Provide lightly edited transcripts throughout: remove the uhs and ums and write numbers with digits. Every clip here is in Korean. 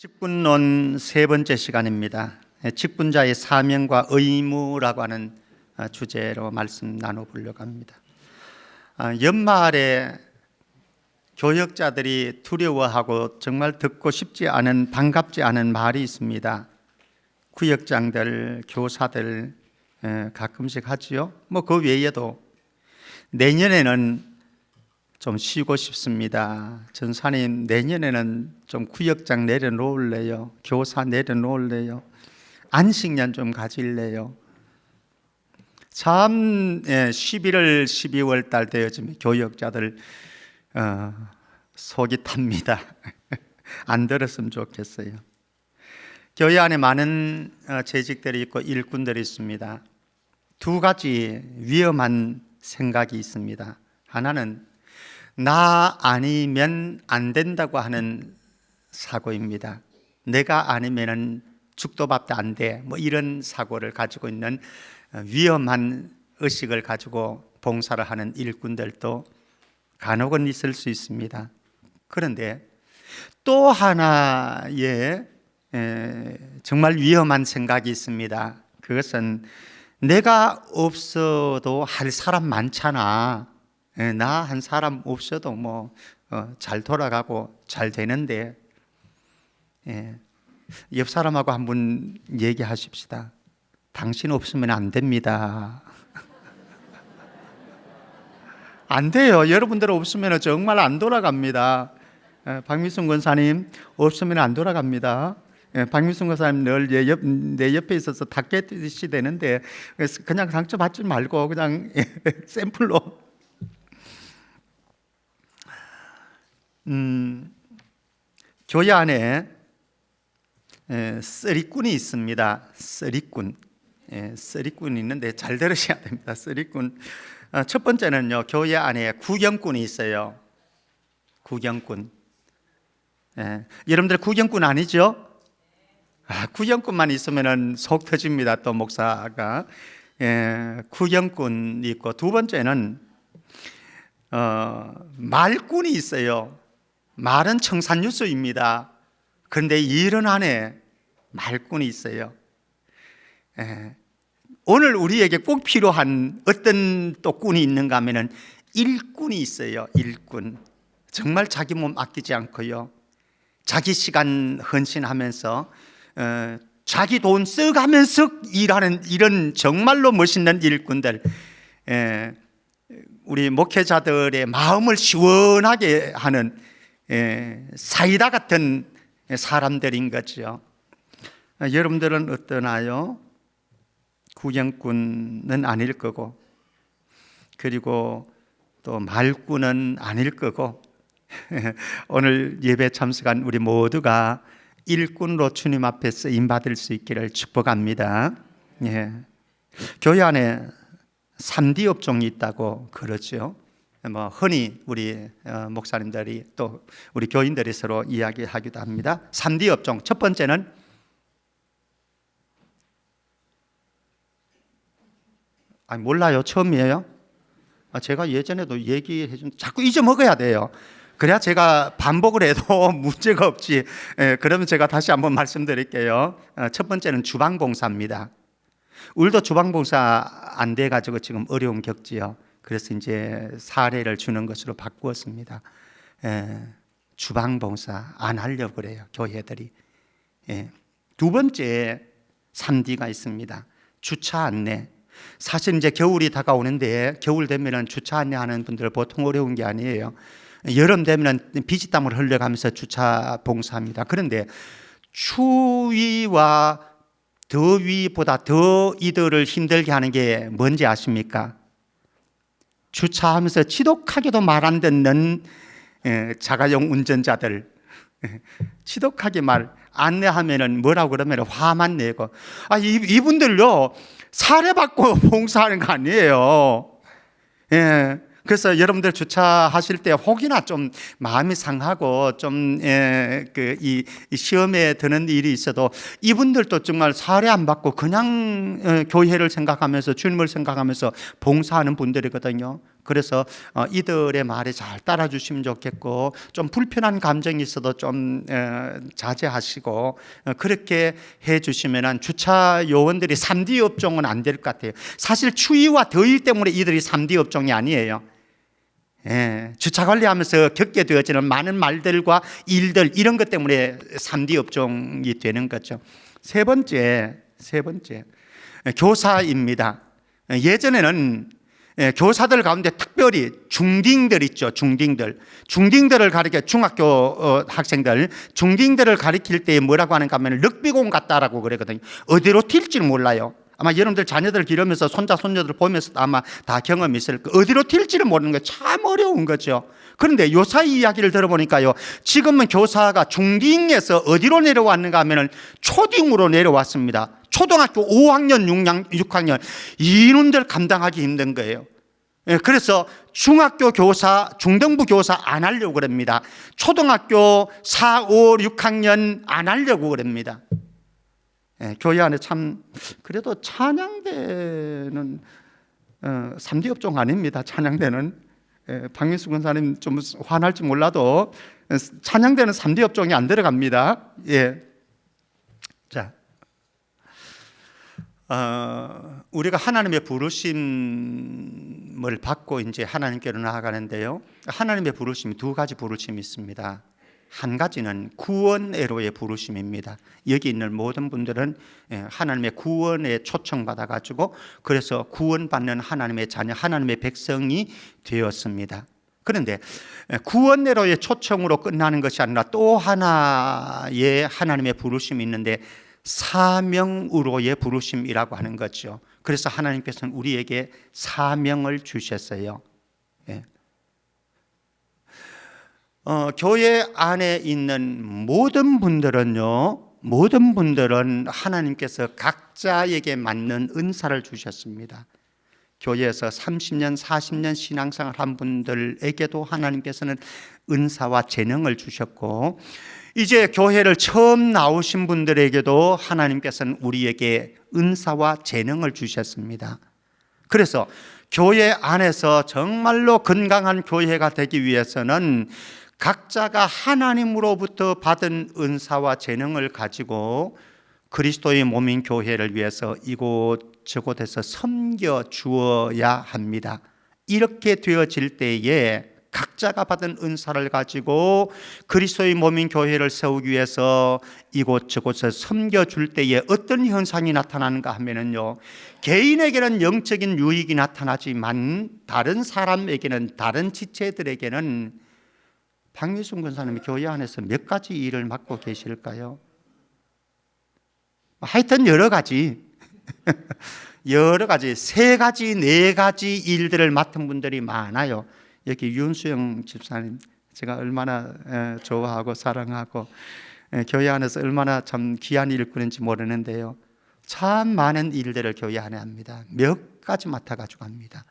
직분론 세 번째 시간입니다. 직분자의 사명과 의무라고 하는 주제로 말씀 나눠보려고 합니다. 연말에 교역자들이 두려워하고 정말 듣고 싶지 않은, 반갑지 않은 말이 있습니다. 구역장들, 교사들 가끔씩 하지요. 그 외에도 내년에는 좀 쉬고 싶습니다. 전사님, 내년에는 좀 구역장 내려놓을래요. 교사 내려놓을래요. 안식년 좀 가질래요. 참 11월, 12월 달 되어지면 교역자들 속이 탑니다. 안 들었으면 좋겠어요. 교회 안에 많은 재직들이 있고 일꾼들이 있습니다. 두 가지 위험한 생각이 있습니다. 하나는 나 아니면 안 된다고 하는 사고입니다. 내가 아니면 죽도 밥도 안 돼. 이런 사고를 가지고 있는 위험한 의식을 가지고 봉사를 하는 일꾼들도 간혹은 있을 수 있습니다. 그런데 또 하나의 정말 위험한 생각이 있습니다. 그것은 내가 없어도 할 사람 많잖아. 나 한 사람 없어도 잘 돌아가고 잘 되는데, 옆 사람하고 한번 얘기하십시다. 당신 없으면 안 됩니다. 안 돼요. 여러분들 없으면 정말 안 돌아갑니다. 박미순 권사님 없으면 안 돌아갑니다. 박미순 권사님 늘 내 옆에 있어서 닭get이 되는데 그냥 상처받지 말고 그냥 샘플로. 교회 안에 쓰리꾼이 있습니다. 쓰리꾼이 있는데 잘 들으셔야 됩니다. 쓰리꾼. 첫 번째는요, 교회 안에 구경꾼이 있어요. 구경꾼. 여러분들 구경꾼 아니죠? 구경꾼만 있으면 속 터집니다. 또 목사가. 구경꾼이 있고, 두 번째는 말꾼이 있어요. 말은 청산유수입니다. 그런데 일은 안에 말꾼이 있어요. 오늘 우리에게 꼭 필요한 어떤 또 꾼이 있는가 하면은 일꾼이 있어요. 일꾼. 정말 자기 몸 아끼지 않고요. 자기 시간 헌신하면서 자기 돈 써가면서 일하는 이런 정말로 멋있는 일꾼들. 우리 목회자들의 마음을 시원하게 하는 사이다 같은 사람들인 거죠. 여러분들은 어떠나요? 구경꾼은 아닐 거고, 그리고 또 말꾼은 아닐 거고, 오늘 예배 참석한 우리 모두가 일꾼으로 주님 앞에 쓰임받을 수 있기를 축복합니다. 교회 안에 3D 업종이 있다고 그러죠. 흔히 우리 목사님들이 또 우리 교인들이 서로 이야기하기도 합니다. 3D 업종. 첫 번째는 몰라요. 처음이에요. 제가 예전에도 얘기해 준, 자꾸 잊어먹어야 돼요. 그래야 제가 반복을 해도 문제가 없지. 그러면 제가 다시 한번 말씀드릴게요. 첫 번째는 주방봉사입니다. 우리도 주방봉사 안 돼가지고 지금 어려움 겪지요. 그래서 이제 사례를 주는 것으로 바꾸었습니다. 주방봉사 안 하려고 그래요, 교회들이. 두 번째 3D가 있습니다. 주차 안내. 사실 이제 겨울이 다가오는데 겨울 되면은 주차 안내하는 분들 보통 어려운 게 아니에요. 여름 되면은 피지땀을 흘려가면서 주차 봉사합니다. 그런데 추위와 더위보다 더 이들을 힘들게 하는 게 뭔지 아십니까? 주차하면서 지독하게도 말 안 듣는 자가용 운전자들. 지독하게 말 안내하면은 뭐라고 그러면 화만 내고. 이분들요 사례받고 봉사하는 거 아니에요. 그래서 여러분들 주차하실 때 혹이나 좀 마음이 상하고 좀 이 시험에 드는 일이 있어도 이분들도 정말 사례 안 받고 그냥 교회를 생각하면서 주님을 생각하면서 봉사하는 분들이거든요. 그래서 이들의 말에 잘 따라주시면 좋겠고, 좀 불편한 감정이 있어도 좀 자제하시고 그렇게 해주시면 주차 요원들이 3D 업종은 안 될 것 같아요. 사실 추위와 더위 때문에 이들이 3D 업종이 아니에요. 주차 관리하면서 겪게 되어지는 많은 말들과 일들, 이런 것 때문에 3D 업종이 되는 거죠. 세 번째 교사입니다. 예전에는 교사들 가운데 특별히 중딩들 있죠. 중딩들을 가리켜, 중학교 학생들, 중딩들을 가리킬 때 뭐라고 하는가 하면 럭비공 같다라고 그러거든요. 어디로 튈지 몰라요. 아마 여러분들 자녀들 기르면서 손자 손녀들 보면서 아마 다 경험이 있을 거예요. 어디로 튈지를 모르는 게 참 어려운 거죠. 그런데 요 사이 이야기를 들어보니까요, 지금은 교사가 중딩에서 어디로 내려왔는가 하면 초딩으로 내려왔습니다. 초등학교 5학년, 6학년 이놈들 감당하기 힘든 거예요. 그래서 중학교 교사, 중등부 교사 안 하려고 그럽니다. 초등학교 4, 5, 6학년 안 하려고 그럽니다. 교회 안에 참, 그래도 찬양대는 3D 업종 아닙니다. 찬양대는 박민수 권사님 좀 화날지 몰라도 찬양대는 3D 업종이 안 들어갑니다. 자, 우리가 하나님의 부르심을 받고 이제 하나님께로 나아가는데요, 하나님의 부르심이 두 가지 부르심이 있습니다. 한 가지는 구원애로의 부르심입니다. 여기 있는 모든 분들은 하나님의 구원에 초청받아 가지고 그래서 구원받는 하나님의 자녀, 하나님의 백성이 되었습니다. 그런데 구원애로의 초청으로 끝나는 것이 아니라 또 하나의 하나님의 부르심이 있는데 사명으로의 부르심이라고 하는 거죠. 그래서 하나님께서는 우리에게 사명을 주셨어요. 교회 안에 있는 모든 분들은 하나님께서 각자에게 맞는 은사를 주셨습니다. 교회에서 30년, 40년 신앙생활 한 분들에게도 하나님께서는 은사와 재능을 주셨고, 이제 교회를 처음 나오신 분들에게도 하나님께서는 우리에게 은사와 재능을 주셨습니다. 그래서 교회 안에서 정말로 건강한 교회가 되기 위해서는 각자가 하나님으로부터 받은 은사와 재능을 가지고 그리스도의 몸인 교회를 위해서 이곳저곳에서 섬겨 주어야 합니다. 이렇게 되어질 때에 각자가 받은 은사를 가지고 그리스도의 몸인 교회를 세우기 위해서 이곳저곳에 섬겨줄 때에 어떤 현상이 나타나는가 하면요, 개인에게는 영적인 유익이 나타나지만 다른 사람에게는, 다른 지체들에게는, 박미순 권사님이 교회 안에서 몇 가지 일을 맡고 계실까요? 하여튼 여러 가지 3가지, 4가지 일들을 맡은 분들이 많아요. 여기 윤수영 집사님, 제가 얼마나 좋아하고 사랑하고 교회 안에서 얼마나 참 귀한 일을 꾸는지 모르는데요, 참 많은 일들을 교회 안에 합니다. 몇 가지 맡아가지고 합니다.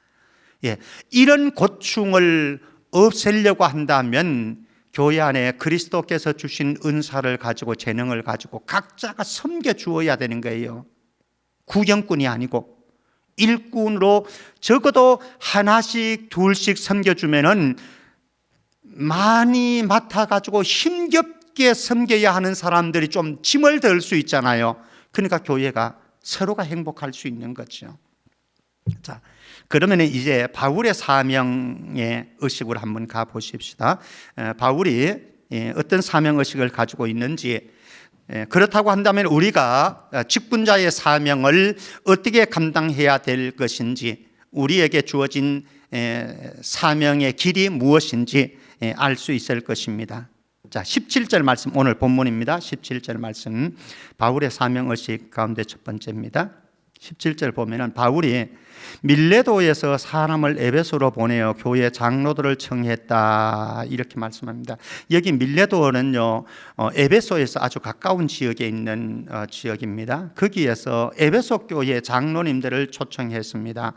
이런 고충을 없애려고 한다면 교회 안에 그리스도께서 주신 은사를 가지고, 재능을 가지고 각자가 섬겨 주어야 되는 거예요. 구경꾼이 아니고 일꾼으로 적어도 하나씩 둘씩 섬겨주면은 많이 맡아가지고 힘겹게 섬겨야 하는 사람들이 좀 짐을 덜 수 있잖아요. 그러니까 교회가 서로가 행복할 수 있는 거죠. 자, 그러면 이제 바울의 사명의 의식으로 한번 가 보십시다. 바울이 어떤 사명 의식을 가지고 있는지, 그렇다고 한다면 우리가 직분자의 사명을 어떻게 감당해야 될 것인지, 우리에게 주어진 사명의 길이 무엇인지 알 수 있을 것입니다. 자, 17절 말씀, 오늘 본문입니다. 17절 말씀, 바울의 사명 의식 가운데 첫 번째입니다. 17절 보면은 바울이 밀레도에서 사람을 에베소로 보내어 교회 장로들을 청했다, 이렇게 말씀합니다. 여기 밀레도는요, 에베소에서 아주 가까운 지역에 있는 지역입니다. 거기에서 에베소 교회 장로님들을 초청했습니다.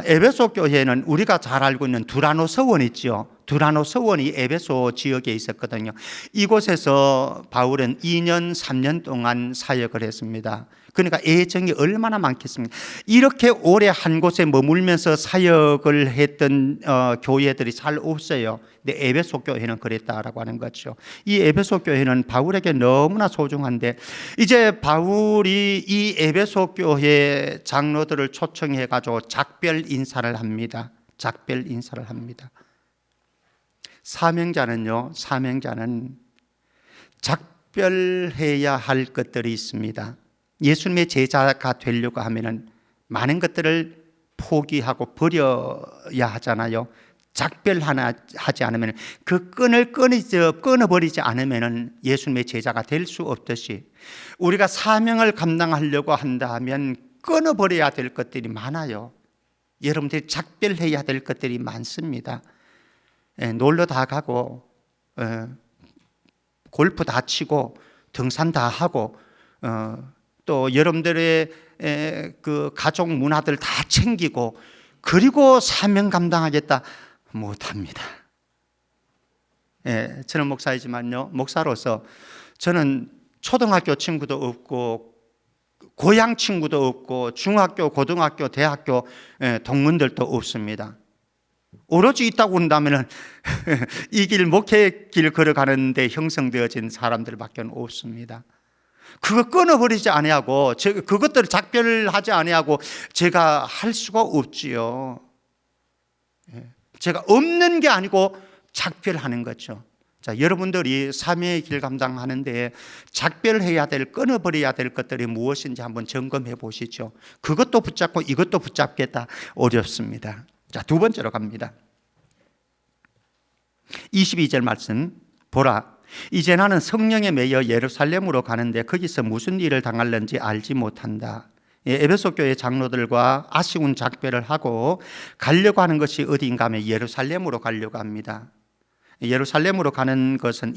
에베소 교회는 우리가 잘 알고 있는 두라노 서원 있죠. 두라노 서원이 에베소 지역에 있었거든요. 이곳에서 바울은 2년 3년 동안 사역을 했습니다. 그러니까 애정이 얼마나 많겠습니까? 이렇게 오래 한 곳에 머물면서 사역을 했던 교회들이 잘 없어요. 근데 에베소 교회는 그랬다라고 하는 거죠. 이 에베소 교회는 바울에게 너무나 소중한데, 이제 바울이 이 에베소 교회 장로들을 초청해 가지고 작별 인사를 합니다. 작별 인사를 합니다. 사명자는 작별해야 할 것들이 있습니다. 예수님의 제자가 되려고 하면은 많은 것들을 포기하고 버려야 하잖아요. 작별하지 않으면, 그 끈을 끊어버리지 않으면 예수님의 제자가 될 수 없듯이, 우리가 사명을 감당하려고 한다면 끊어버려야 될 것들이 많아요. 여러분들이 작별해야 될 것들이 많습니다. 놀러 다 가고, 골프 다 치고, 등산 다 하고, 또 여러분들의 그 가족 문화들 다 챙기고, 그리고 사명 감당하겠다 못합니다. 저는 목사이지만요, 목사로서 저는 초등학교 친구도 없고 고향 친구도 없고 중학교, 고등학교, 대학교 동문들도 없습니다. 오로지 있다고 한다면 이 길, 목회 길 걸어가는데 형성되어진 사람들밖에 없습니다. 그거 끊어버리지 아니하고, 그것들을 작별하지 아니하고 제가 할 수가 없지요. 제가 없는 게 아니고 작별하는 거죠. 자, 여러분들이 사명의 길 감당하는데 작별해야 될, 끊어버려야 될 것들이 무엇인지 한번 점검해 보시죠. 그것도 붙잡고 이것도 붙잡겠다, 어렵습니다. 자, 두 번째로 갑니다. 22절 말씀 보라, 이제 나는 성령에 매여 예루살렘으로 가는데 거기서 무슨 일을 당할는지 알지 못한다. 에베소 교회 장로들과 아쉬운 작별을 하고 가려고 하는 것이 어디인가 하면 예루살렘으로 가려고 합니다. 예루살렘으로 가는 것은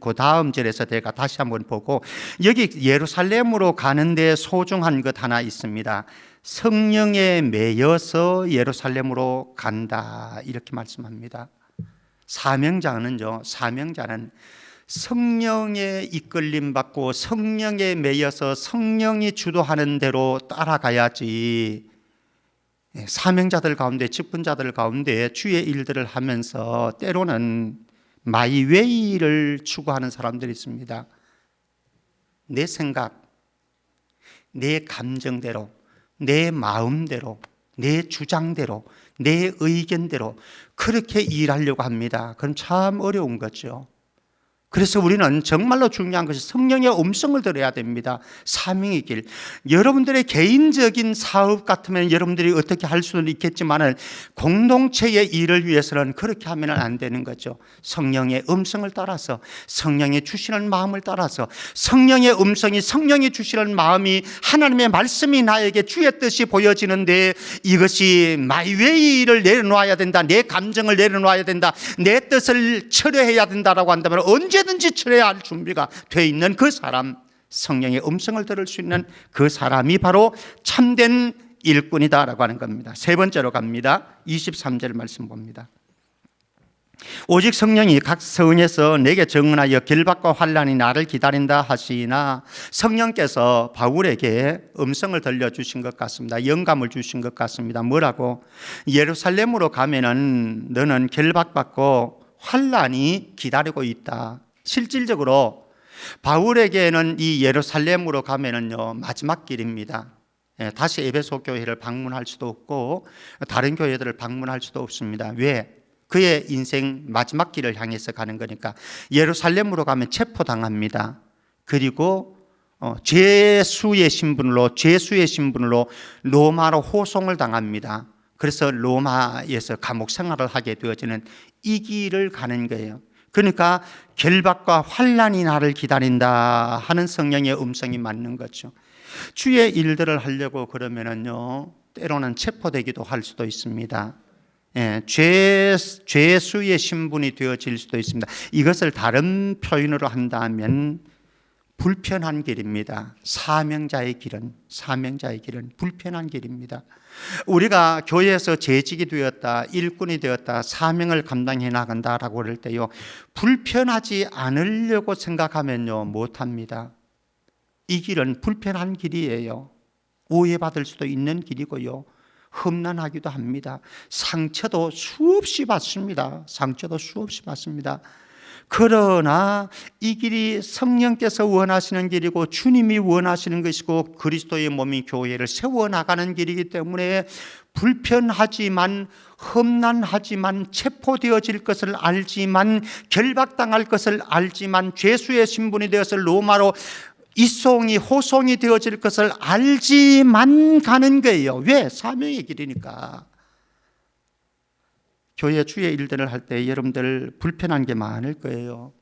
그 다음 절에서 제가 다시 한번 보고, 여기 예루살렘으로 가는데 소중한 것 하나 있습니다. 성령에 매여서 예루살렘으로 간다, 이렇게 말씀합니다. 사명자는 성령에 이끌림 받고 성령에 매여서 성령이 주도하는 대로 따라가야지, 사명자들 가운데, 직분자들 가운데 주의 일들을 하면서 때로는 마이웨이를 추구하는 사람들이 있습니다. 내 생각, 내 감정대로, 내 마음대로, 내 주장대로, 내 의견대로 그렇게 일하려고 합니다. 그럼 참 어려운 거죠. 그래서 우리는 정말로 중요한 것이 성령의 음성을 들어야 됩니다. 사명의 길. 여러분들의 개인적인 사업 같으면 여러분들이 어떻게 할 수는 있겠지만 공동체의 일을 위해서는 그렇게 하면 안 되는 거죠. 성령의 음성을 따라서, 성령이 주시는 마음을 따라서, 성령의 음성이, 성령이 주시는 마음이, 하나님의 말씀이 나에게 주의 뜻이 보여지는데 이것이 마이웨이를 내려놓아야 된다, 내 감정을 내려놓아야 된다, 내 뜻을 철회해야 된다라고 한다면 언제든지 철회해야 할 준비가 돼 있는 그 사람, 성령의 음성을 들을 수 있는 그 사람이 바로 참된 일꾼이다라고 하는 겁니다. 세 번째로 갑니다. 23절 말씀 봅니다. 오직 성령이 각 성에서 내게 증언하여 결박과 환난이 나를 기다린다 하시나, 성령께서 바울에게 음성을 들려주신 것 같습니다. 영감을 주신 것 같습니다. 뭐라고? 예루살렘으로 가면은 너는 결박받고 환난이 기다리고 있다. 실질적으로 바울에게는 이 예루살렘으로 가면은요, 마지막 길입니다. 다시 에베소 교회를 방문할 수도 없고 다른 교회들을 방문할 수도 없습니다. 왜? 그의 인생 마지막 길을 향해서 가는 거니까. 예루살렘으로 가면 체포당합니다. 그리고 죄수의 신분으로 로마로 호송을 당합니다. 그래서 로마에서 감옥 생활을 하게 되어지는 이 길을 가는 거예요. 그러니까 결박과 환난이 나를 기다린다 하는 성령의 음성이 맞는 거죠. 주의 일들을 하려고 그러면은요, 때로는 체포되기도 할 수도 있습니다. 죄수의 신분이 되어질 수도 있습니다. 이것을 다른 표현으로 한다면 불편한 길입니다. 사명자의 길은 불편한 길입니다. 우리가 교회에서 재직이 되었다, 일꾼이 되었다, 사명을 감당해 나간다라고 그럴 때요, 불편하지 않으려고 생각하면요 못합니다. 이 길은 불편한 길이에요. 오해받을 수도 있는 길이고요, 험난하기도 합니다. 상처도 수없이 받습니다. 그러나 이 길이 성령께서 원하시는 길이고 주님이 원하시는 것이고 그리스도의 몸인 교회를 세워나가는 길이기 때문에 불편하지만, 험난하지만, 체포되어질 것을 알지만, 결박당할 것을 알지만, 죄수의 신분이 되어서 로마로 이송이 호송이 되어질 것을 알지만 가는 거예요. 왜? 사명의 길이니까. 교회 주의 일들을 할 때 여러분들 불편한 게 많을 거예요.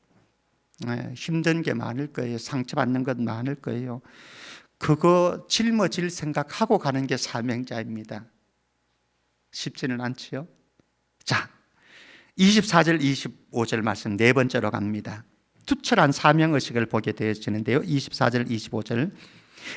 힘든 게 많을 거예요. 상처받는 것 많을 거예요. 그거 짊어질 생각하고 가는 게 사명자입니다. 쉽지는 않지요. 자, 24절 25절 말씀 네 번째로 갑니다. 투철한 사명의식을 보게 되어지는데요, 24절 25절,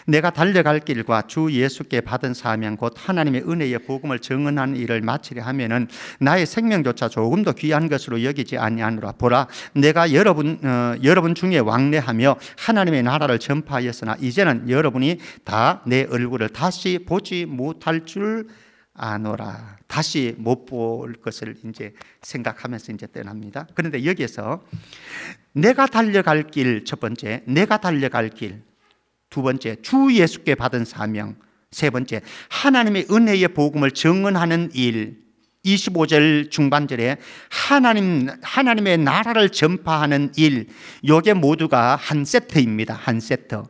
내가 달려갈 길과 주 예수께 받은 사명 곧 하나님의 은혜의 복음을 증언하는 일을 마치려 하면은 나의 생명조차 조금도 귀한 것으로 여기지 아니하노라. 보라, 내가 여러분 중에 왕래하며 하나님의 나라를 전파하였으나 이제는 여러분이 다 내 얼굴을 다시 보지 못할 줄 아노라. 다시 못 볼 것을 이제 생각하면서 이제 떠납니다. 그런데 여기에서 내가 달려갈 길, 첫 번째 내가 달려갈 길, 두 번째 주 예수께 받은 사명, 세 번째 하나님의 은혜의 복음을 증언하는 일, 25절 중반절에 하나님의 나라를 전파하는 일, 이게 모두가 한 세트입니다. 한 세트.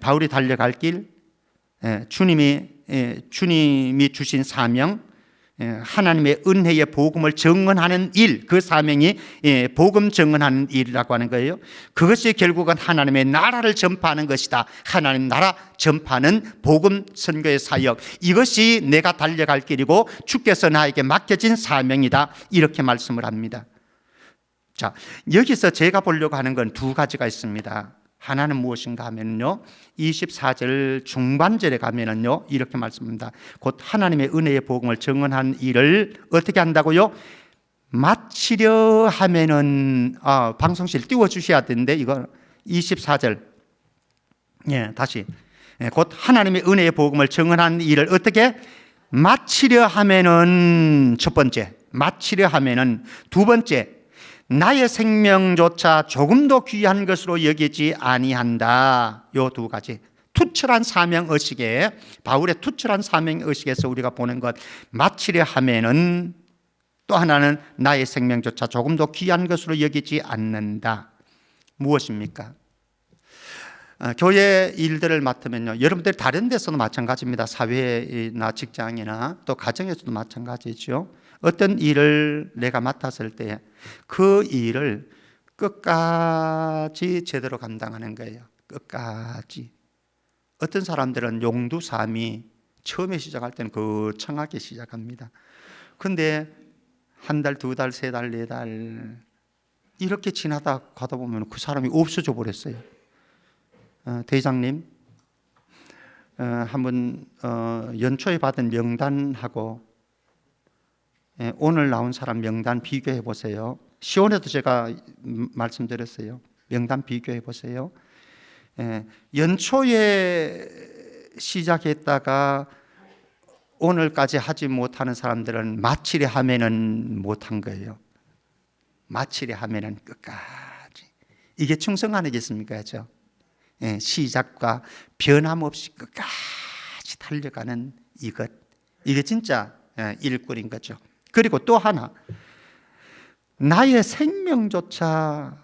바울이 달려갈 길, 주님이 주신 사명, 하나님의 은혜의 복음을 증언하는 일, 그 사명이 복음 증언하는 일이라고 하는 거예요. 그것이 결국은 하나님의 나라를 전파하는 것이다. 하나님 나라 전파는 복음 선교의 사역, 이것이 내가 달려갈 길이고 주께서 나에게 맡겨진 사명이다, 이렇게 말씀을 합니다. 자, 여기서 제가 보려고 하는 건 두 가지가 있습니다. 하나는 무엇인가 하면요, 24절 중반절에 가면은요 이렇게 말씀합니다. 곧 하나님의 은혜의 복음을 증언하는 일을 어떻게 한다고요? 마치려 하면은, 방송실 띄워주셔야 되는데 이거 24절, 다시, 곧 하나님의 은혜의 복음을 증언하는 일을 어떻게 마치려 하면은, 첫 번째 마치려 하면은, 두 번째 나의 생명조차 조금도 귀한 것으로 여기지 아니한다. 요 두 가지 투철한 사명의식에, 바울의 투철한 사명의식에서 우리가 보는 것, 마치려 하면은, 또 하나는 나의 생명조차 조금도 귀한 것으로 여기지 않는다. 무엇입니까? 교회 일들을 맡으면요, 여러분들 다른 데서도 마찬가지입니다. 사회나 직장이나 또 가정에서도 마찬가지죠. 어떤 일을 내가 맡았을 때 그 일을 끝까지 제대로 감당하는 거예요. 끝까지. 어떤 사람들은 용두삼이 처음에 시작할 때는 거창하게 시작합니다. 근데 한 달, 두 달, 세 달, 네 달 이렇게 지나다 가다 보면 그 사람이 없어져 버렸어요. 대장님, 한번 연초에 받은 명단하고 오늘 나온 사람 명단 비교해 보세요. 시온에도 제가 말씀드렸어요. 명단 비교해 보세요. 연초에 시작했다가 오늘까지 하지 못하는 사람들은 마치려 하면은 못한 거예요. 마치려 하면은 끝까지. 이게 충성 아니겠습니까? 그렇죠? 시작과 변함없이 끝까지 달려가는 이것, 이게 진짜 일꾼인 거죠. 그리고 또 하나, 나의 생명조차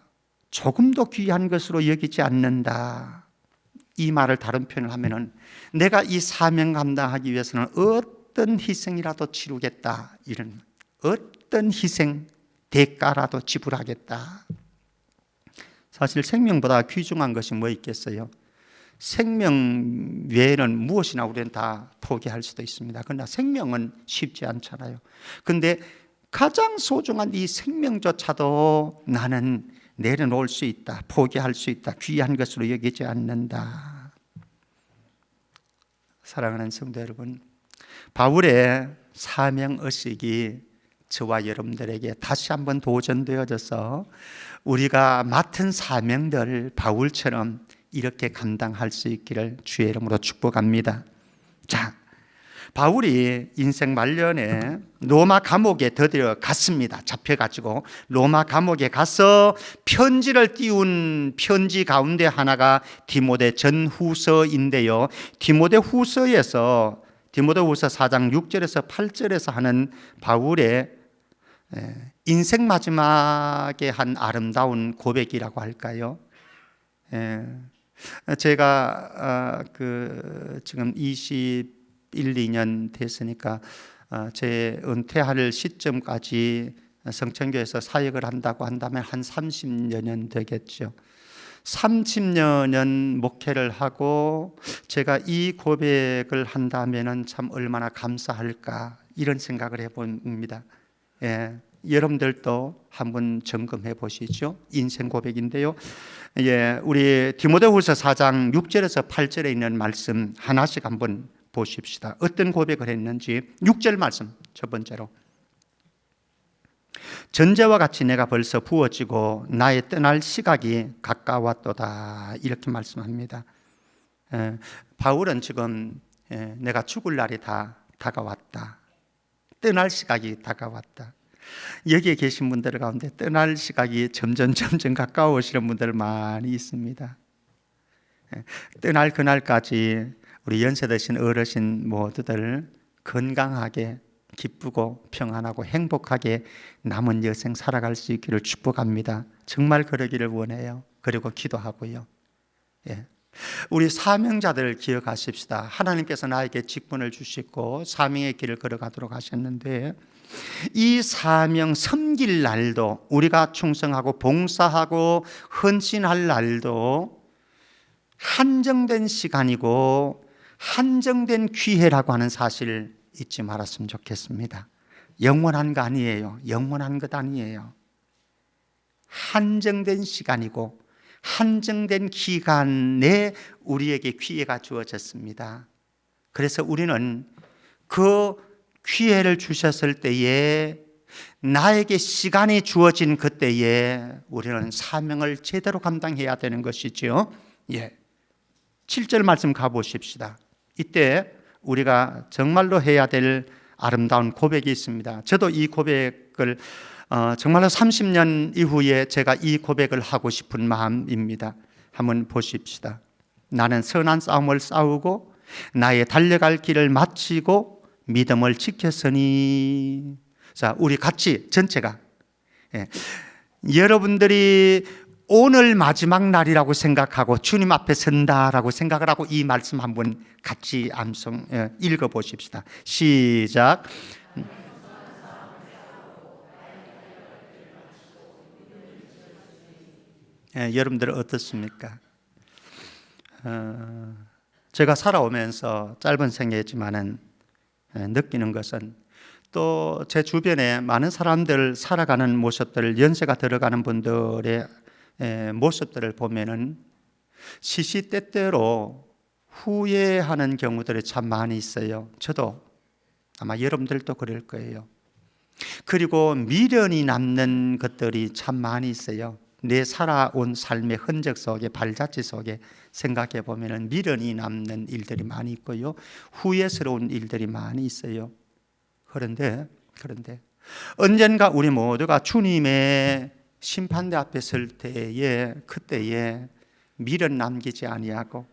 조금도 귀한 것으로 여기지 않는다. 이 말을 다른 표현을 하면은, 내가 이 사명 감당하기 위해서는 어떤 희생이라도 치르겠다, 이런, 어떤 희생, 대가라도 지불하겠다. 사실 생명보다 귀중한 것이 뭐 있겠어요? 생명 외에는 무엇이나 우리는 다 포기할 수도 있습니다. 그러나 생명은 쉽지 않잖아요. 그런데 가장 소중한 이 생명조차도 나는 내려놓을 수 있다, 포기할 수 있다, 귀한 것으로 여기지 않는다. 사랑하는 성도 여러분, 바울의 사명의식이 저와 여러분들에게 다시 한번 도전되어져서 우리가 맡은 사명들 바울처럼 이렇게 감당할 수 있기를 주의 이름으로 축복합니다. 자, 바울이 인생 말년에 로마 감옥에 드디어 갔습니다. 잡혀가지고 로마 감옥에 가서 편지를 띄운 편지 가운데 하나가 디모데 전후서인데요. 디모데후서에서 디모데후서 4장 6절에서 8절에서 하는 바울의 인생 마지막에 한 아름다운 고백이라고 할까요? 제가 지금 21, 2년 됐으니까 제 은퇴할 시점까지 성천교에서 사역을 한다고 한다면 한 30여 년 되겠죠. 30여 년 목회를 하고 제가 이 고백을 한다면 참 얼마나 감사할까 이런 생각을 해봅니다. 여러분들도 한번 점검해 보시죠. 인생 고백인데요. 우리 디모데후서 4장 6절에서 8절에 있는 말씀 하나씩 한번 보십시다. 어떤 고백을 했는지 6절 말씀 첫 번째로, 전제와 같이 내가 벌써 부어지고 나의 떠날 시각이 가까웠도다 이렇게 말씀합니다. 바울은 지금 내가 죽을 날이 다 다가왔다, 떠날 시각이 다가왔다. 여기에 계신 분들 가운데 떠날 시각이 점점 가까우시는 분들 많이 있습니다. 떠날 그날까지 우리 연세 드신 어르신 모두들 건강하게 기쁘고 평안하고 행복하게 남은 여생 살아갈 수 있기를 축복합니다. 정말 그러기를 원해요. 그리고 기도하고요. 우리 사명자들을 기억하십시다. 하나님께서 나에게 직분을 주시고 사명의 길을 걸어가도록 하셨는데 이 사명 섬길 날도, 우리가 충성하고 봉사하고 헌신할 날도 한정된 시간이고 한정된 기회라고 하는 사실 잊지 말았으면 좋겠습니다. 영원한 거 아니에요. 영원한 것 아니에요. 한정된 시간이고 한정된 기간에 우리에게 기회가 주어졌습니다. 그래서 우리는 그 기회를 주셨을 때에, 나에게 시간이 주어진 그때에 우리는 사명을 제대로 감당해야 되는 것이죠. 7절 말씀 가보십시다. 이때 우리가 정말로 해야 될 아름다운 고백이 있습니다. 저도 이 고백을 정말로 30년 이후에 제가 이 고백을 하고 싶은 마음입니다. 한번 보십시다. 나는 선한 싸움을 싸우고 나의 달려갈 길을 마치고 믿음을 지켰으니. 자, 우리 같이 전체가 여러분들이 오늘 마지막 날이라고 생각하고 주님 앞에 선다라고 생각을 하고 이 말씀 한번 같이 암송 읽어보십시다. 시작. 여러분들은 어떻습니까? 제가 살아오면서 짧은 생애지만은 느끼는 것은, 또 제 주변에 많은 사람들 살아가는 모습들, 연세가 들어가는 분들의 모습들을 보면은 시시때때로 후회하는 경우들이 참 많이 있어요. 저도 아마 여러분들도 그럴 거예요. 그리고 미련이 남는 것들이 참 많이 있어요. 내 살아온 삶의 흔적 속에, 발자취 속에 생각해 보면은 미련이 남는 일들이 많이 있고요, 후회스러운 일들이 많이 있어요. 그런데 언젠가 우리 모두가 주님의 심판대 앞에 설 때에, 그때에 미련 남기지 아니하고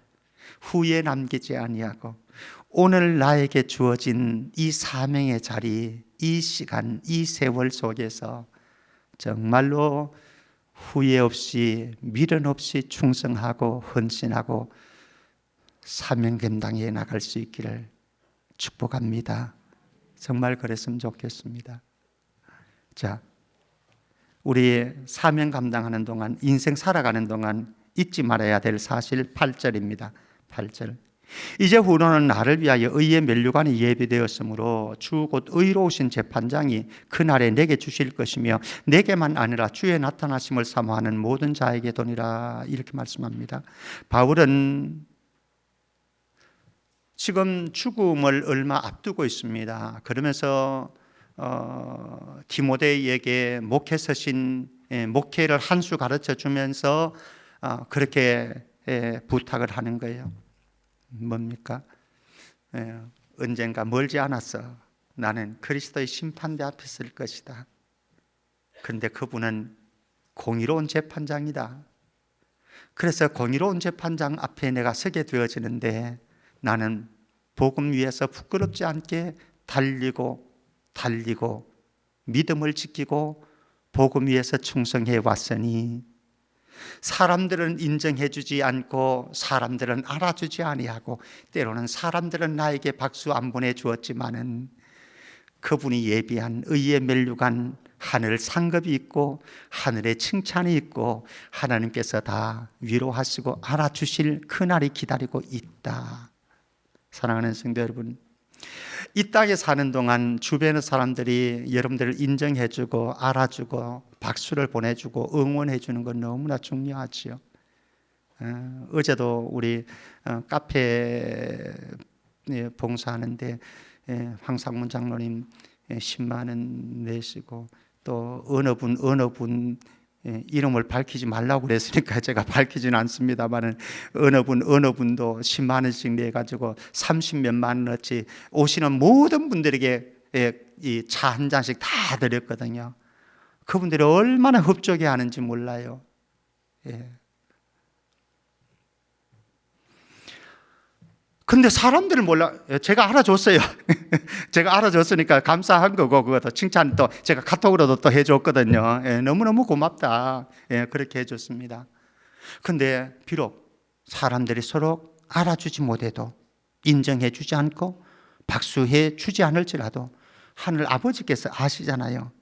후회 남기지 아니하고 오늘 나에게 주어진 이 사명의 자리, 이 시간, 이 세월 속에서 정말로 후회 없이 미련 없이 충성하고 헌신하고 사명 감당해 나갈 수 있기를 축복합니다. 정말 그랬으면 좋겠습니다. 자, 우리 사명 감당하는 동안, 인생 살아가는 동안 잊지 말아야 될 사실 8절입니다. 8절. 이제후로는 나를 위하여 의의 면류관이 예비되었으므로 주 곧 의로우신 재판장이 그날에 내게 주실 것이며 내게만 아니라 주의 나타나심을 사모하는 모든 자에게 도니라. 이렇게 말씀합니다. 바울은 지금 죽음을 얼마 앞두고 있습니다. 그러면서 디모데에게 목회 서신, 목회를 한 수 가르쳐 주면서 그렇게 부탁을 하는 거예요. 뭡니까? 언젠가 멀지 않았어. 나는 그리스도의 심판대 앞에 설 것이다. 그런데 그분은 공의로운 재판장이다. 그래서 공의로운 재판장 앞에 내가 서게 되어지는데 나는 복음 위에서 부끄럽지 않게 달리고 믿음을 지키고 복음 위에서 충성해 왔으니 사람들은 인정해 주지 않고 사람들은 알아주지 아니하고 때로는 사람들은 나에게 박수 안 보내주었지만은 그분이 예비한 의의 면류관, 하늘 상급이 있고 하늘의 칭찬이 있고 하나님께서 다 위로하시고 알아주실 그날이 기다리고 있다. 사랑하는 성도 여러분, 이 땅에 사는 동안 주변의 사람들이 여러분들을 인정해주고 알아주고 박수를 보내주고 응원해주는 건 너무나 중요하지요. 어제도 우리 카페 봉사하는데 황상문 장로님 10만 원 내시고 또 어느 분 이름을 밝히지 말라고 그랬으니까 제가 밝히지는 않습니다만은 어느 분도 10만 원씩 내가지고 30몇만 원어치 오시는 모든 분들에게 이 차 한 잔씩 다 드렸거든요. 그분들이 얼마나 흡족해 하는지 몰라요. 근데 사람들은 몰라. 제가 알아줬어요. 제가 알아줬으니까 감사한 거고, 그것도 칭찬 또 제가 카톡으로도 또 해줬거든요. 너무너무 고맙다. 그렇게 해줬습니다. 근데 비록 사람들이 서로 알아주지 못해도 인정해 주지 않고 박수해 주지 않을지라도 하늘 아버지께서 아시잖아요.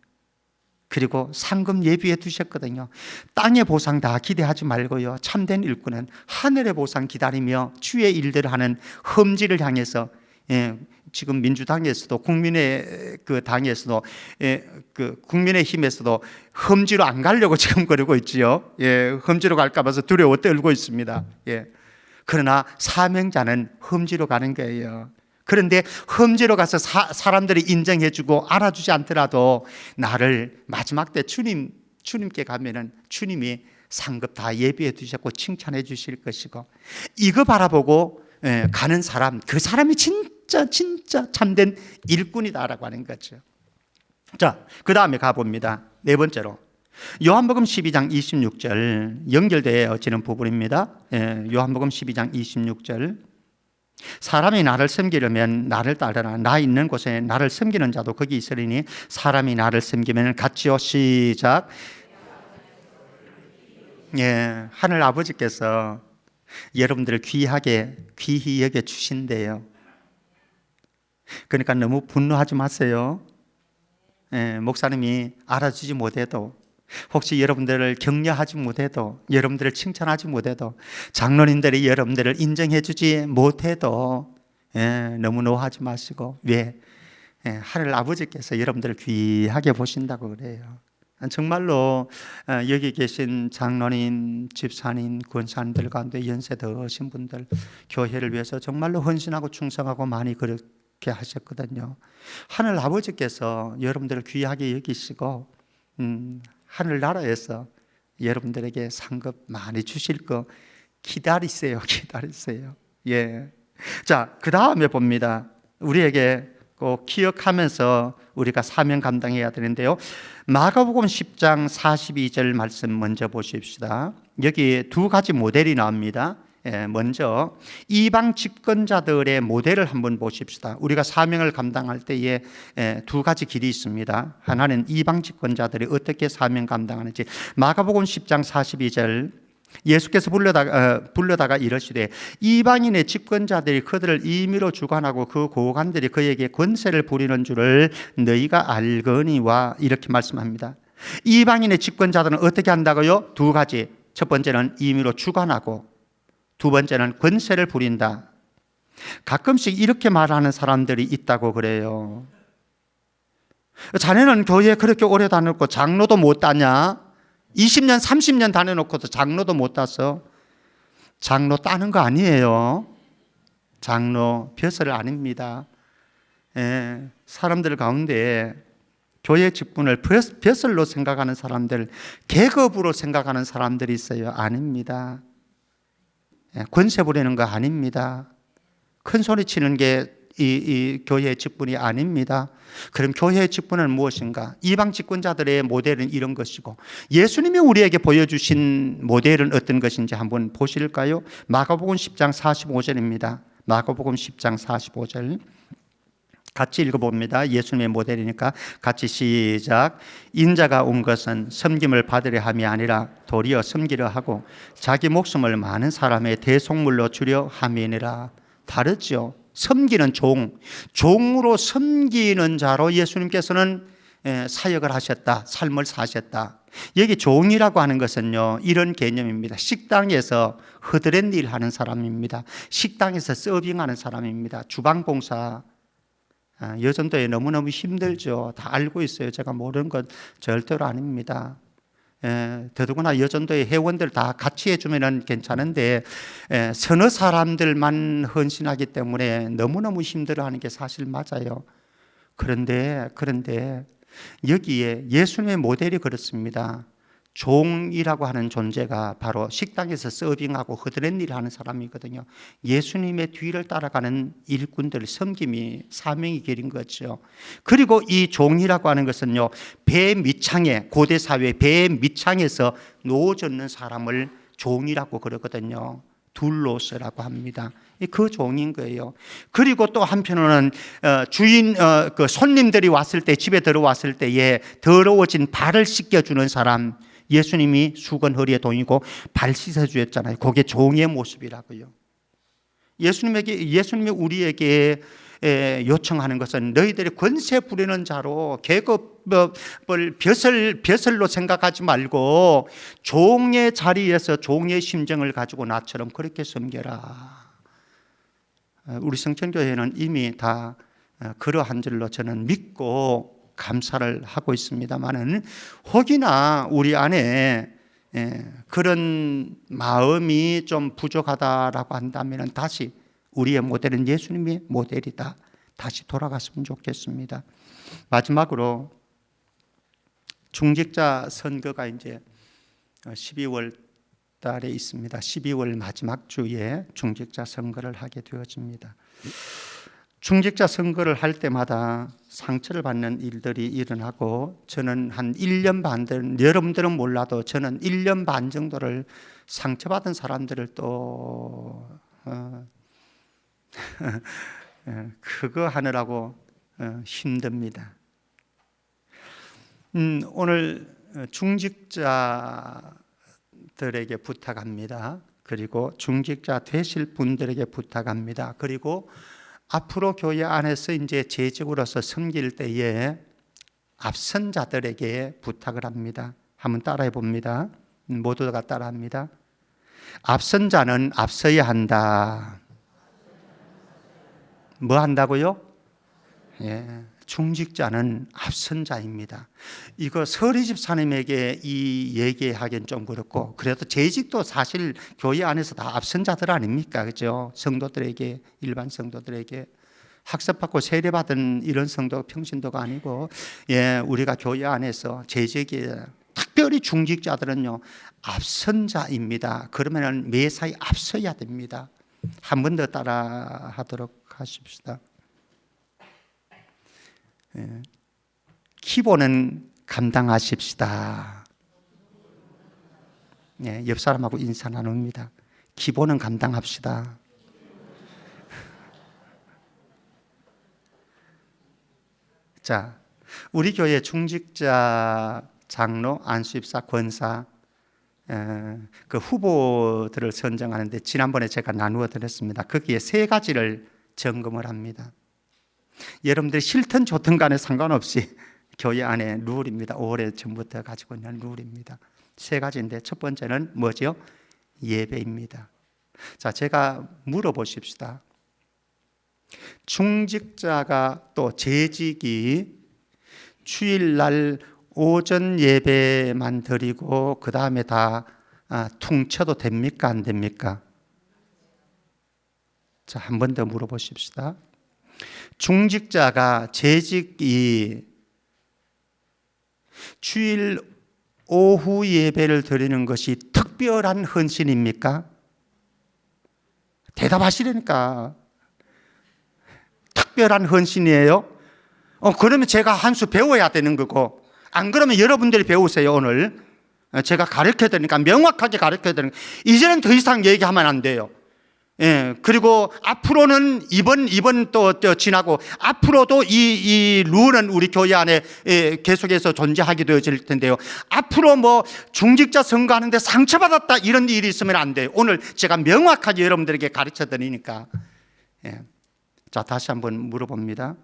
그리고 상금 예비해 두셨거든요. 땅의 보상 다 기대하지 말고요, 참된 일꾼은 하늘의 보상 기다리며 주의 일들을 하는 험지를 향해서, 지금 민주당에서도 국민의 그 당에서도 그 국민의힘에서도 험지로 안 가려고 지금 그러고 있지요. 험지로 갈까 봐서 두려워 떨고 있습니다. 그러나 사명자는 험지로 가는 거예요. 그런데 험지로 가서 사람들이 인정해주고 알아주지 않더라도 나를 마지막 때 주님께 가면은 주님이 상급 다 예비해 두셨고 칭찬해 주실 것이고, 이거 바라보고 가는 사람, 그 사람이 진짜 참된 일꾼이다라고 하는 거죠. 자, 그 다음에 가봅니다. 네 번째로 요한복음 12장 26절 연결되어지는 부분입니다. 요한복음 12장 26절, 사람이 나를 섬기려면 나를 따르라. 나 있는 곳에 나를 섬기는 자도 거기 있으리니 사람이 나를 섬기면 같이요. 시작. 하늘 아버지께서 여러분들을 귀히 여겨 주신대요. 그러니까 너무 분노하지 마세요. 목사님이 알아주지 못해도, 혹시 여러분들을 격려하지 못해도, 여러분들을 칭찬하지 못해도, 장로님들이 여러분들을 인정해 주지 못해도 너무 노하지 마시고, 왜? 하늘 아버지께서 여러분들을 귀하게 보신다고 그래요. 정말로 여기 계신 장로님, 집사님, 권사님들 가운데 연세 더하신 분들, 교회를 위해서 정말로 헌신하고 충성하고 많이 그렇게 하셨거든요. 하늘 아버지께서 여러분들을 귀하게 여기시고 하늘나라에서 여러분들에게 상급 많이 주실 거 기다리세요. 자, 그 다음에 봅니다. 우리에게 꼭 기억하면서 우리가 사명 감당해야 되는데요, 마가복음 10장 42절 말씀 먼저 보십시다. 여기 두 가지 모델이 나옵니다. 먼저 이방 집권자들의 모델을 한번 보십시다. 우리가 사명을 감당할 때에 두 가지 길이 있습니다. 하나는 이방 집권자들이 어떻게 사명 감당하는지. 마가복음 10장 42절, 예수께서 불러다가 이러시되 이방인의 집권자들이 그들을 임의로 주관하고 그 고관들이 그에게 권세를 부리는 줄을 너희가 알거니와, 이렇게 말씀합니다. 이방인의 집권자들은 어떻게 한다고요? 두 가지. 첫 번째는 임의로 주관하고, 두 번째는 권세를 부린다. 가끔씩 이렇게 말하는 사람들이 있다고 그래요. 자네는 교회에 그렇게 오래 다녔고 장로도 못 따냐? 20년, 30년 다녀놓고도 장로도 못 따서. 장로 따는 거 아니에요. 장로 벼슬 아닙니다. 사람들 가운데 교회 직분을 벼슬로 생각하는 사람들, 계급으로 생각하는 사람들이 있어요. 아닙니다. 권세 부리는 거 아닙니다. 큰 소리 치는 게 이 교회의 직분이 아닙니다. 그럼 교회의 직분은 무엇인가? 이방 직분자들의 모델은 이런 것이고, 예수님이 우리에게 보여주신 모델은 어떤 것인지 한번 보실까요? 마가복음 10장 45절입니다. 마가복음 10장 45절 같이 읽어봅니다. 예수님의 모델이니까 같이 시작. 인자가 온 것은 섬김을 받으려 함이 아니라 도리어 섬기려 하고 자기 목숨을 많은 사람의 대속물로 주려 함이니라. 다르죠. 섬기는 종으로 섬기는 자로 예수님께서는 사역을 하셨다. 삶을 사셨다. 여기 종이라고 하는 것은요, 이런 개념입니다. 식당에서 허드렛 일 하는 사람입니다. 식당에서 서빙하는 사람입니다. 주방봉사. 여전도에 너무너무 힘들죠. 다 알고 있어요. 제가 모르는 것 절대로 아닙니다. 더더구나 여전도의 회원들 다 같이 해주면 괜찮은데 서너 사람들만 헌신하기 때문에 너무너무 힘들어하는 게 사실 맞아요. 그런데 여기에 예수님의 모델이 그렇습니다. 종이라고 하는 존재가 바로 식당에서 서빙하고 허드렛 일을 하는 사람이거든요. 예수님의 뒤를 따라가는 일꾼들, 섬김이 사명이 길인 거죠. 그리고 이 종이라고 하는 것은요, 배 밑창에, 고대 사회 배 밑창에서 놓아졌는 사람을 종이라고 그러거든요. 둘로스라고 합니다. 그 종인 거예요. 그리고 또 한편으로는 그 손님들이 왔을 때, 집에 들어왔을 때에 더러워진 발을 씻겨주는 사람, 예수님이 수건 허리에 동이고 발 씻어주었잖아요. 그게 종의 모습이라고요. 예수님이 우리에게 요청하는 것은 너희들이 권세 부리는 자로 계급을 벼슬로 생각하지 말고 종의 자리에서 종의 심정을 가지고 나처럼 그렇게 섬겨라. 우리 성천교회는 이미 다 그러한 줄로 저는 믿고 감사를 하고 있습니다만은, 혹이나 우리 안에 그런 마음이 좀 부족하다라고 한다면 다시 우리의 모델은 예수님의 모델이다, 다시 돌아갔으면 좋겠습니다. 마지막으로 중직자 선거가 이제 12월 달에 있습니다. 12월 마지막 주에 중직자 선거를 하게 되어집니다. 중직자 선거를 할 때마다 상처를 받는 일들이 일어나고, 저는 한 1년 반, 여러분들은 몰라도 저는 1년 반 정도를 상처받은 사람들을 또 그거 하느라고 힘듭니다. 오늘 중직자들에게 부탁합니다. 그리고 중직자 되실 분들에게 부탁합니다. 그리고 앞으로 교회 안에서 이제 재직으로서 섬길 때에 앞선 자들에게 부탁을 합니다. 한번 따라해 봅니다. 모두가 따라합니다. 앞선 자는 앞서야 한다. 뭐 한다고요? 중직자는 앞선 자입니다. 이거 서리 집사님에게 이 얘기하기는 좀 그렇고, 그래도 재직도 사실 교회 안에서 다 앞선 자들 아닙니까? 그죠? 성도들에게, 일반 성도들에게 학습받고 세례받은 이런 성도 평신도가 아니고, 우리가 교회 안에서 재직이, 특별히 중직자들은요 앞선 자입니다. 그러면 매사에 앞서야 됩니다. 한 번 더 따라 하도록 하십시다. 기본은 감당하십시다. 옆 사람하고 인사 나눕니다. 기본은 감당합시다. 자, 우리 교회 중직자, 장로, 안수입사, 권사 그 후보들을 선정하는데 지난번에 제가 나누어 드렸습니다. 거기에 3가지를 점검을 합니다. 여러분들이 싫든 좋든 간에 상관없이 교회 안에 룰입니다. 오래전부터 가지고 있는 룰입니다. 3가지인데 첫 번째는 뭐죠? 예배입니다. 자, 제가 물어보십시다. 중직자가 또 재직이 주일날 오전 예배만 드리고 그 다음에 다 퉁쳐도 됩니까? 안 됩니까? 자, 한 번 더 물어보십시다. 중직자가 재직이 주일 오후 예배를 드리는 것이 특별한 헌신입니까? 대답하시려니까. 특별한 헌신이에요? 그러면 제가 한 수 배워야 되는 거고, 안 그러면 여러분들이 배우세요. 오늘 제가 가르쳐야 되니까, 명확하게 가르쳐야 되는 거예요. 이제는 더 이상 얘기하면 안 돼요. 예, 그리고 앞으로는 이번 또 지나고 앞으로도 이 룰은 우리 교회 안에 계속해서 존재하게 되어질 텐데요. 앞으로 뭐 중직자 선거하는데 상처받았다 이런 일이 있으면 안 돼요. 오늘 제가 명확하게 여러분들에게 가르쳐 드리니까. 예. 자, 다시 한번 물어봅니다.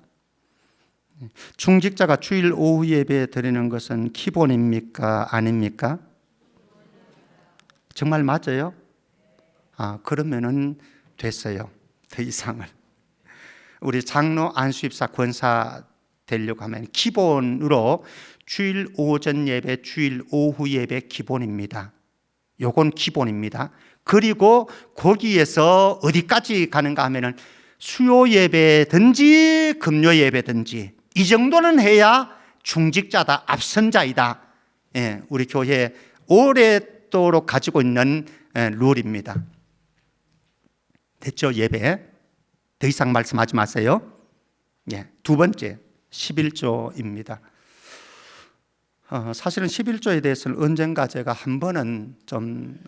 중직자가 주일 오후 예배 드리는 것은 기본입니까? 아닙니까? 정말 맞아요? 그러면은 됐어요. 더 이상은. 우리 장로 안수입사 권사 되려고 하면 기본으로 주일 오전 예배, 주일 오후 예배 기본입니다. 요건 기본입니다. 그리고 거기에서 어디까지 가는가 하면은 수요 예배든지 금요 예배든지 이 정도는 해야 중직자다, 앞선자이다. 예, 우리 교회 오랫도록 가지고 있는 룰입니다. 됐죠? 예배. 더 이상 말씀하지 마세요. 예, 두 번째 11조입니다. 사실은 11조에 대해서는 언젠가 제가 한 번은 좀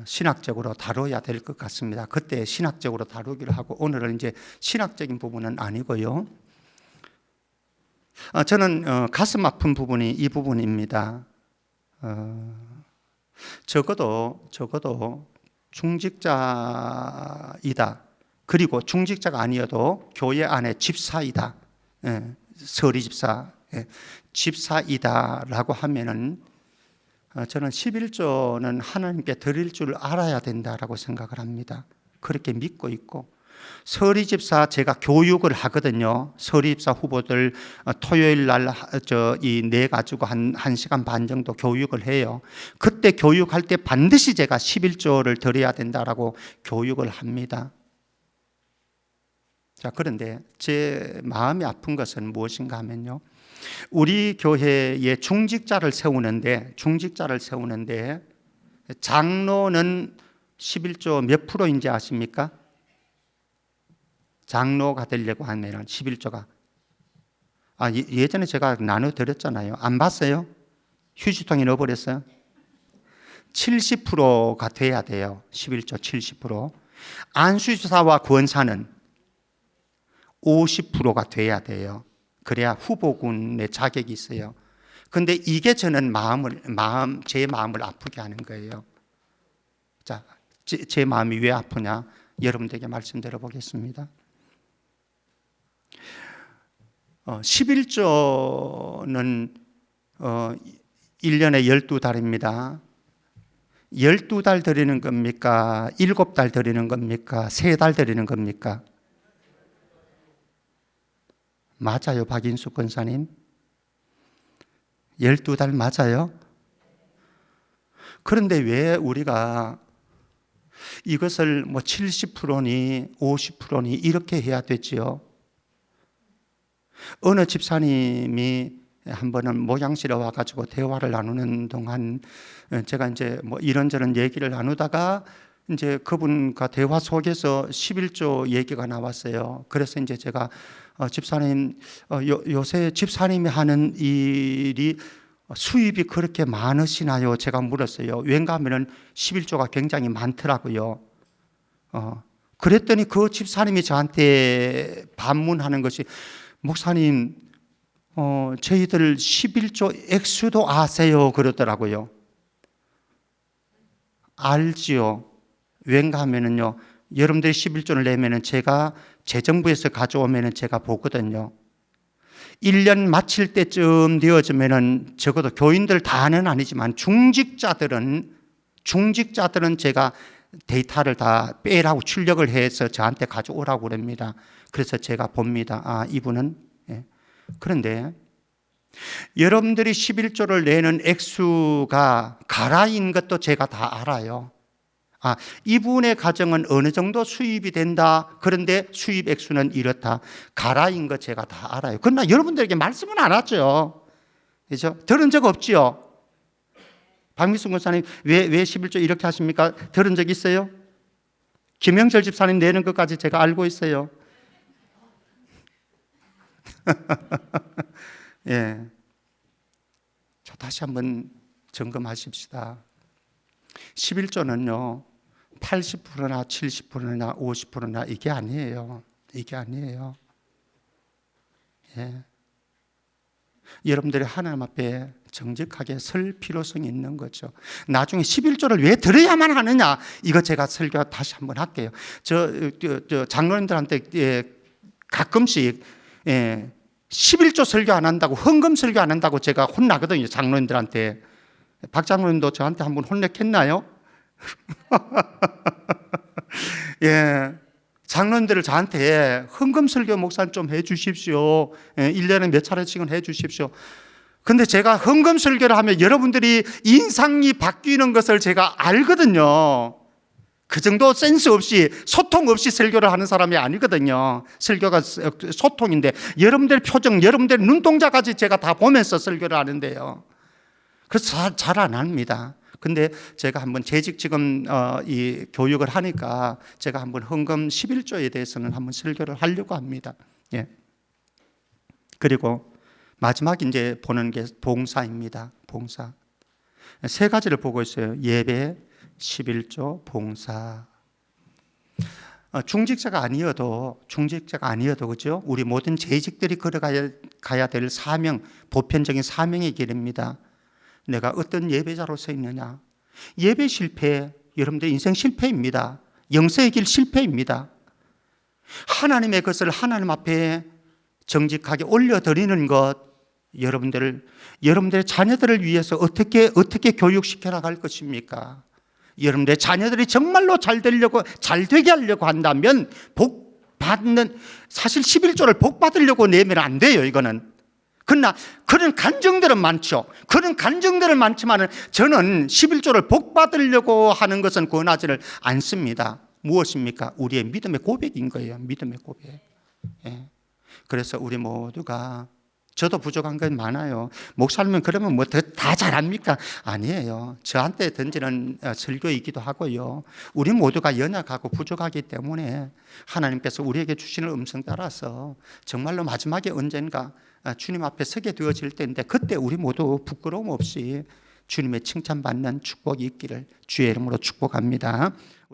신학적으로 다뤄야 될 것 같습니다. 그때 신학적으로 다루기를 하고 오늘은 이제 신학적인 부분은 아니고요. 저는 가슴 아픈 부분이 이 부분입니다. 적어도 중직자이다. 그리고 중직자가 아니어도 교회 안에 집사이다. 서리 집사, 집사이다라고 하면은 저는 11조는 하나님께 드릴 줄 알아야 된다라고 생각을 합니다. 그렇게 믿고 있고, 서리 집사 제가 교육을 하거든요. 서리 집사 후보들 토요일 날 이 내 가지고 한 1시간 반 정도 교육을 해요. 그때 교육할 때 반드시 제가 11조를 드려야 된다라고 교육을 합니다. 자, 그런데 제 마음이 아픈 것은 무엇인가 하면요, 우리 교회에 중직자를 세우는데 장로는 11조 몇 프로인지 아십니까? 장로가 되려고 하면 11조가 예전에 제가 나눠드렸잖아요. 안 봤어요? 휴지통에 넣어버렸어요? 70%가 돼야 돼요. 11조 70%. 안수사와 권사는 50%가 돼야 돼요. 그래야 후보군의 자격이 있어요. 그런데 이게 저는 제 마음을 아프게 하는 거예요. 자, 제 마음이 왜 아프냐? 여러분들에게 말씀드려 보겠습니다. 11조는 1년에 12달입니다. 12달 드리는 겁니까? 7달 드리는 겁니까? 3달 드리는 겁니까? 맞아요, 박인수 권사님? 12달 맞아요? 그런데 왜 우리가 이것을 뭐 70%니 50%니 이렇게 해야 되지요? 어느 집사님이 한 번은 목양실에 와가지고 대화를 나누는 동안 제가 이제 뭐 이런저런 얘기를 나누다가 이제 그분과 대화 속에서 11조 얘기가 나왔어요. 그래서 이제 제가 집사님, 요새 집사님이 하는 일이 수입이 그렇게 많으시나요? 제가 물었어요. 왠가 하면은 11조가 굉장히 많더라고요. 그랬더니 그 집사님이 저한테 반문하는 것이, 목사님, 저희들 11조 액수도 아세요? 그러더라고요. 알지요. 왠가 하면은요, 여러분들이 11조를 내면은 제가 재정부에서 가져오면은 제가 보거든요. 1년 마칠 때쯤 되어지면은 적어도 교인들 다는 아니지만 중직자들은 제가 데이터를 다 빼라고 출력을 해서 저한테 가져오라고 그럽니다. 그래서 제가 봅니다. 아, 이분은. 예. 그런데 여러분들이 11조를 내는 액수가 가라인 것도 제가 다 알아요. 아, 이분의 가정은 어느 정도 수입이 된다. 그런데 수입 액수는 이렇다. 가라인 것 제가 다 알아요. 그러나 여러분들에게 말씀은 안 하죠. 그렇죠? 들은 적 없지요. 박미순 권사님 왜 11조 이렇게 하십니까? 들은 적 있어요? 김영철 집사님 내는 것까지 제가 알고 있어요. 예. 자, 다시 한번 점검하십시다. 11조는요, 80%나 70%나 50%나 이게 아니에요. 이게 아니에요. 예. 여러분들이 하나님 앞에 정직하게 설 필요성이 있는 거죠. 나중에 11조를 왜 들어야만 하느냐, 이거 제가 설교 다시 한번 할게요. 저 장로님들한테 가끔씩 11조 설교 안 한다고, 헌금 설교 안 한다고 제가 혼나거든요. 장로님들한테. 박 장로님도 저한테 한번 혼냈겠나요? 예. 장로님들을 저한테 헌금 설교 목사님 좀 해 주십시오. 1년에 몇 차례씩은 해 주십시오. 근데 제가 헌금 설교를 하면 여러분들이 인상이 바뀌는 것을 제가 알거든요. 그 정도 센스 없이, 소통 없이 설교를 하는 사람이 아니거든요. 설교가 소통인데 여러분들 표정, 여러분들 눈동자까지 제가 다 보면서 설교를 하는데요. 그래서 잘 안 합니다. 근데 제가 한번 재직 지금 이 교육을 하니까 제가 한번 헌금 11조에 대해서는 한번 설교를 하려고 합니다. 예. 그리고 마지막 이제 보는 게 봉사입니다. 봉사. 세 가지를 보고 있어요. 예배, 11조, 봉사. 중직자가 아니어도 그죠? 우리 모든 재직들이 걸어가야 될 사명, 보편적인 사명의 길입니다. 내가 어떤 예배자로 서 있느냐. 예배 실패, 여러분들 인생 실패입니다. 영성의 길 실패입니다. 하나님의 것을 하나님 앞에 정직하게 올려드리는 것, 여러분들의 자녀들을 위해서 어떻게 교육시켜 나갈 것입니까? 여러분들의 자녀들이 정말로 잘 되게 하려고 한다면 사실 11조를 복 받으려고 내면 안 돼요, 이거는. 그러나 그런 간증들은 많죠. 그런 간증들은 많지만 저는 11조를 복 받으려고 하는 것은 권하지를 않습니다. 무엇입니까? 우리의 믿음의 고백인 거예요. 믿음의 고백. 예. 그래서 우리 모두가, 저도 부족한 건 많아요. 목사님은 그러면 뭐 다 잘합니까? 아니에요. 저한테 던지는 설교이기도 하고요. 우리 모두가 연약하고 부족하기 때문에 하나님께서 우리에게 주시는 음성 따라서 정말로 마지막에 언젠가 주님 앞에 서게 되어질 때인데, 그때 우리 모두 부끄러움 없이 주님의 칭찬받는 축복이 있기를 주의 이름으로 축복합니다.